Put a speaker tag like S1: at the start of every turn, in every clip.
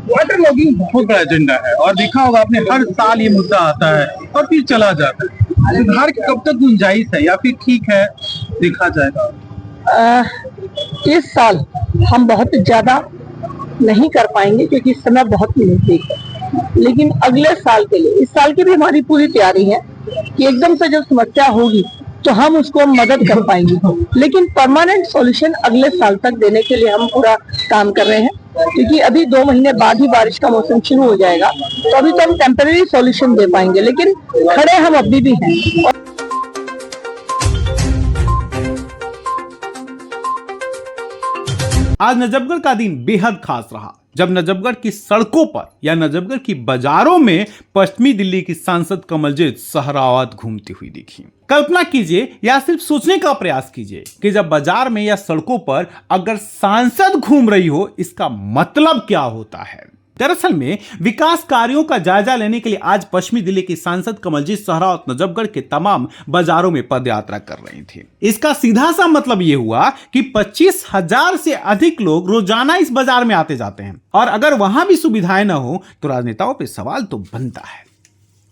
S1: Water logging बहुत बड़ा agenda है और देखा होगा आपने, हर साल ये मुद्दा आता है और फिर चला जाता है। सुधार की कब तक गुंजाइश है या फिर ठीक है, देखा जाएगा?
S2: इस साल हम बहुत ज्यादा नहीं कर पाएंगे क्योंकि इस समय बहुत नजदीक है, लेकिन अगले साल के लिए, इस साल की भी हमारी पूरी तैयारी है कि एकदम से जब समस्या होगी तो हम उसको मदद कर पाएंगे, लेकिन परमानेंट सॉल्यूशन अगले साल तक देने के लिए हम पूरा काम कर रहे हैं, क्योंकि अभी 2 महीने बाद ही बारिश का मौसम शुरू हो जाएगा, तो अभी तो हम टेम्पररी सॉल्यूशन दे पाएंगे, लेकिन खड़े हम अभी भी हैं।
S3: आज नजफगढ़ का दिन बेहद खास रहा जब नजफगढ़ की सड़कों पर या नजफगढ़ की बाजारों में पश्चिमी दिल्ली की सांसद कमलजीत सहरावत घूमती हुई दिखी। कल्पना कीजिए या सिर्फ सोचने का प्रयास कीजिए कि जब बाजार में या सड़कों पर अगर सांसद घूम रही हो, इसका मतलब क्या होता है। दरअसल में विकास कार्यों का जायजा लेने के लिए आज पश्चिमी दिल्ली की सांसद कमलजीत सहरावत नजफगढ़ के तमाम बाजारों में पदयात्रा कर रही थी। इसका सीधा सा मतलब यह हुआ कि 25,000 से अधिक लोग रोजाना इस बाजार में आते जाते हैं और अगर वहां भी सुविधाएं न हो तो राजनेताओं पर सवाल तो बनता है।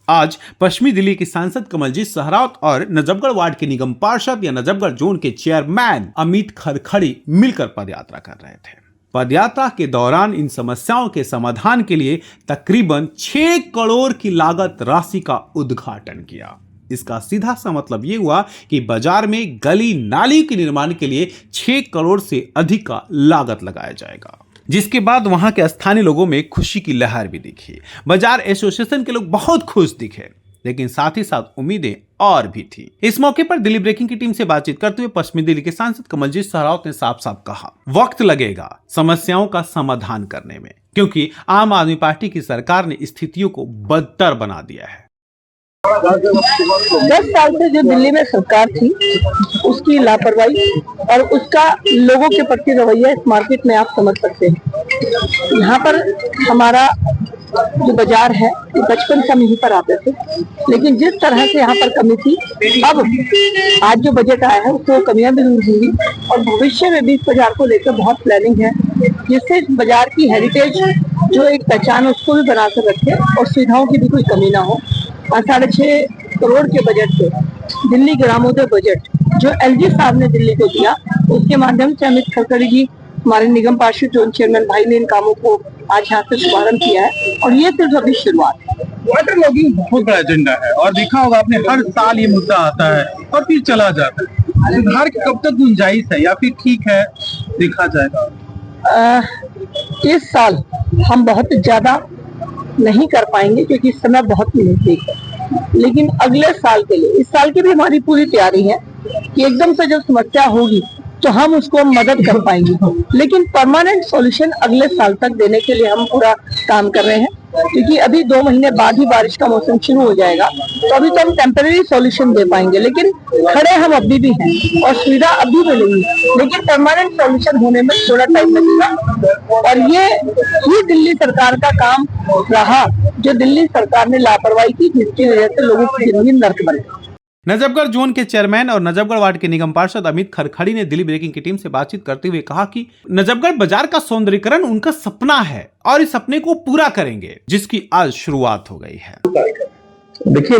S3: आज पश्चिमी दिल्ली की सांसद कमलजीत सहरावत और नजफगढ़ वार्ड के निगम पार्षद या नजफगढ़ जोन के चेयरमैन अमित खरखड़ी मिलकर पदयात्रा कर रहे थे। पदयात्रा के दौरान इन समस्याओं के समाधान के लिए तकरीबन 6 करोड़ की लागत राशि का उद्घाटन किया। इसका सीधा सा मतलब यह हुआ कि बाजार में गली नाली के निर्माण के लिए 6 करोड़ से अधिक का लागत लगाया जाएगा, जिसके बाद वहां के स्थानीय लोगों में खुशी की लहर भी दिखी। बाजार एसोसिएशन के लोग बहुत खुश दिखे, लेकिन साथ ही साथ उम्मीदें और भी थी। इस मौके पर दिल्ली ब्रेकिंग की टीम से बातचीत करते हुए पश्चिमी दिल्ली के सांसद कमलजीत सहरावत ने साफ साफ कहा, वक्त लगेगा समस्याओं का समाधान करने में, क्योंकि आम आदमी पार्टी की सरकार ने स्थितियों को बदतर बना दिया है।
S2: 10 साल से जो दिल्ली में सरकार थी उसकी लापरवाही और उसका लोगों के प्रति रवैया इस मार्केट में आप समझ सकते हैं। यहाँ पर हमारा जो बाजार है ये बचपन से हम यहीं पर आते थे, लेकिन जिस तरह से यहाँ पर कमी थी, अब आज जो बजट आया है उससे वो कमियां भी दूर होंगी और भविष्य में भी इस बाजार को लेकर बहुत प्लानिंग है, जिससे इस बाजार की हेरिटेज जो एक पहचान उसको भी बना कर रखे और सुविधाओं की भी कोई कमी ना हो। 6.5 करोड़ के बजट से दिल्ली ग्रामोदय बजट जो एलजी साहब ने दिल्ली को दिया, उसके माध्यम से अमित खरखड़ी जी हमारे निगम पार्षद जोन चेयरमैन भाई ने इन कामों को आज यहाँ से शुभारंभ किया है और ये सिर्फ अभी शुरुआत है।
S1: वाटर लॉगिंग बहुत बड़ा एजेंडा है और देखा होगा आपने, हर साल ये मुद्दा आता है और फिर चला जाता है। सुधार की कब तक गुंजाइश है या फिर ठीक है, देखा जाएगा?
S2: इस साल हम बहुत ज्यादा नहीं कर पाएंगे क्योंकि इस समय बहुत नजदीक है, लेकिन अगले साल के लिए, इस साल की भी हमारी पूरी तैयारी है कि एकदम से जब समस्या होगी तो हम उसको मदद कर पाएंगे, लेकिन परमानेंट सॉल्यूशन अगले साल तक देने के लिए हम पूरा काम कर रहे हैं, क्योंकि अभी 2 महीने बाद ही बारिश का मौसम शुरू हो जाएगा, तो अभी तो हम टेम्पररी सॉल्यूशन दे पाएंगे, लेकिन खड़े हम अभी भी हैं और सुविधा अभी मिलेगी, लेकिन परमानेंट सॉल्यूशन होने में थोड़ा टाइम लगेगा। और ये दिल्ली सरकार का काम रहा जो दिल्ली सरकार ने लापरवाही की, जिसकी वजह से लोगों की जिंदगी नर्क बन गई।
S3: नजफगढ़ जोन के चेयरमैन और नजफगढ़ वार्ड के निगम पार्षद अमित खरखड़ी ने दिल्ली ब्रेकिंग की टीम से बातचीत करते हुए कहा कि नजफगढ़ बाजार का सौंदर्यीकरण उनका सपना है और इस सपने को पूरा करेंगे, जिसकी आज शुरुआत हो गई है।
S4: देखिए,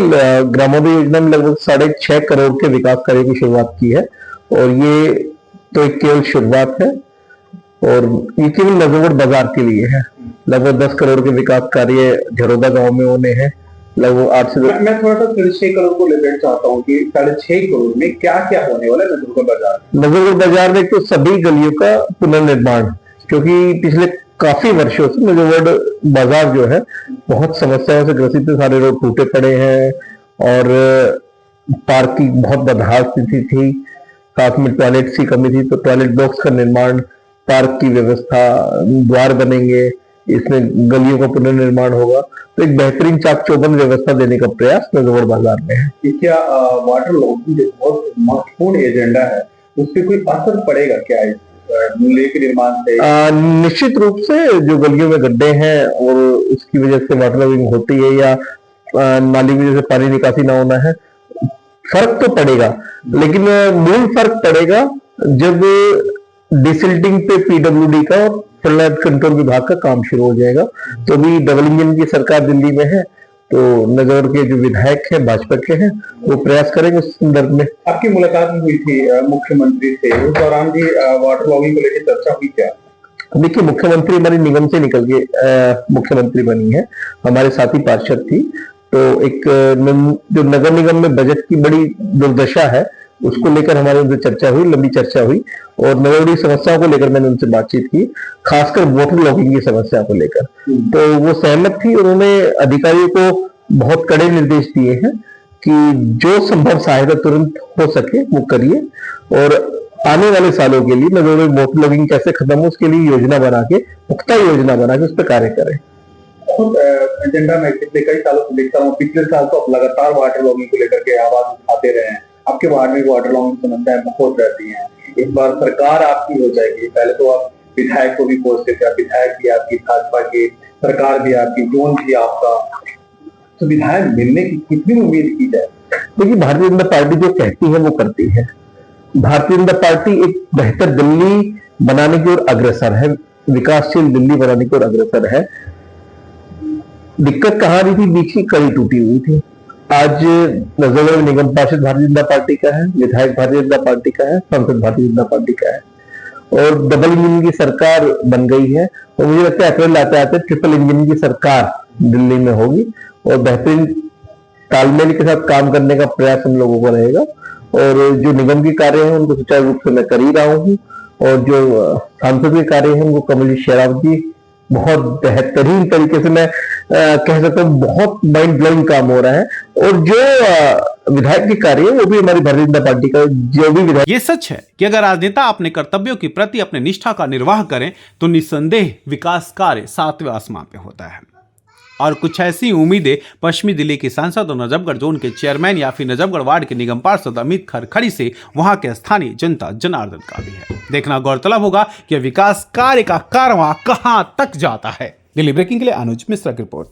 S4: ग्रामोदय योजना में लगभग 6.5 करोड़ के विकास कार्य की शुरुआत की है और ये तो एक केवल शुरुआत है और ये केवल नजफगढ़ बाजार के लिए है। लगभग 10 करोड़ के विकास कार्य झरोदा गांव में होने हैं। लगभग 8 से
S1: मैं थोड़ा सा 6 करोड़ को लेकर चाहता हूँ कि 6.5 करोड़ में क्या क्या होने वाला है नजफगढ़ बाजार?
S4: नजफगढ़ बाजार में तो सभी गलियों का पुनर्निर्माण, क्योंकि पिछले काफी वर्षों से नजफगढ़ बाजार जो है बहुत समस्याओं से ग्रसित है। सारे रोड टूटे पड़े हैं और पार्क की बहुत बदहाल स्थिति थी, साथ में टॉयलेट्स की कमी थी, तो टॉयलेट ब्लॉक्स का निर्माण, पार्क की व्यवस्था, द्वार बनेंगे, इसमें गलियों का पुनर्निर्माण होगा, तो एक बेहतरीन चाक चौबंद व्यवस्था देने का प्रयास नजफगढ़ बाजार में है।
S1: क्या वाटर लॉगिंग जो बहुत महत्वपूर्ण एजेंडा है उस पर कोई असर पड़ेगा क्या के निर्माण से?
S4: निश्चित रूप से जो गलियों में गड्ढे हैं और उसकी वजह से वाटर लॉगिंग होती है या नाली की वजह से पानी निकासी ना होना है, फर्क तो पड़ेगा, लेकिन मूल फर्क पड़ेगा जब डिसिल्टिंग पे पीडब्ल्यूडी का और फ्लड कंट्रोल विभाग का काम शुरू हो जाएगा। तो अभी डबल इंजन की सरकार दिल्ली में है, तो नजर के जो विधायक हैं भाजपा के हैं वो प्रयास करेंगे उस संदर्भ में।
S5: आपकी मुलाकात हुई थी मुख्यमंत्री से, उस दौरान भी वाटर लॉगिंग को लेकर चर्चा हुई क्या?
S4: देखिए, मुख्यमंत्री हमारी निगम से निकल के मुख्यमंत्री बनी है, हमारे साथी पार्षद थी। तो एक जो नगर निगम में बजट की बड़ी दुर्दशा है उसको लेकर हमारे उनसे चर्चा हुई, लंबी चर्चा हुई, और नगरीय समस्याओं को लेकर मैंने उनसे बातचीत की, खासकर वाटर लॉगिंग की समस्या को लेकर। तो वो सहमत थी, उन्होंने अधिकारियों को बहुत कड़े निर्देश दिए हैं कि जो संभव सहायता तुरंत हो सके वो करिए, और आने वाले सालों के लिए नगर में वाटर लॉगिंग कैसे खत्म हो उसके लिए योजना बना के, पुख्ता योजना बना के उस पर कार्य करें।
S5: एजेंडा में पिछले कई सालों से देखता हूँ, पिछले साल तो आप लगातार वाटर लॉगिंग को लेकर के आवाज उठाते रहे हैं। आपके वार्ड में वाटर लॉगिंग समस्याएं बहुत रहती हैं। इस बार सरकार आपकी हो जाएगी, पहले तो आप विधायक को भी पोस्टे थे, विधायक भी आपकी, भाजपा की सरकार भी आपकी, जोन भी आपका, तो विधायक मिलने की कितनी उम्मीद की जाए?
S4: देखिए, भारतीय जनता पार्टी जो कहती है वो करती है। भारतीय जनता पार्टी एक बेहतर दिल्ली बनाने की ओर अग्रसर है, विकासशील दिल्ली बनाने की ओर अग्रसर है। दिक्कत कहां रही थी? बीच की कड़ी टूटी हुई थी। आज नजरगढ़ निगम पार्षद भारतीय जनता पार्टी का है, विधायक भारतीय जनता पार्टी का है, सांसद भारतीय जनता पार्टी का है, और डबल इंजन की सरकार बन गई है। और मुझे लगता है अप्रैल आते आते ट्रिपल इंजन की सरकार दिल्ली में होगी, और बेहतरीन तालमेल के साथ काम करने का प्रयास हम लोगों को रहेगा। और जो निगम के कार्य हैं उनको सुचारू रूप से मैं कर ही रहा हूँ, और जो सांसद के कार्य हैं उनको कमलेश शेरावत जी बहुत बेहतरीन तरीके से, मैं कह सकता हूँ बहुत माइंड ब्लोइंग काम हो रहा है। और जो विधायक के कार्य है वो भी हमारी भारतीय जनता पार्टी का जो भी विधायक।
S3: ये सच है कि अगर राजनेता अपने कर्तव्यों के प्रति अपने निष्ठा का निर्वाह करें तो निस्संदेह विकास कार्य 7वें आसमान पे होता है। और कुछ ऐसी उम्मीदें पश्चिमी दिल्ली के सांसद और नजफगढ़ जोन के चेयरमैन या फिर नजफगढ़ वार्ड के निगम पार्षद अमित खरखड़ी से वहां के स्थानीय जनता जनार्दन का भी है। देखना गौरतलब होगा कि विकास कार्य का कारवां कहां तक जाता है। दिल्ली ब्रेकिंग के लिए अनुज मिश्रा की रिपोर्ट।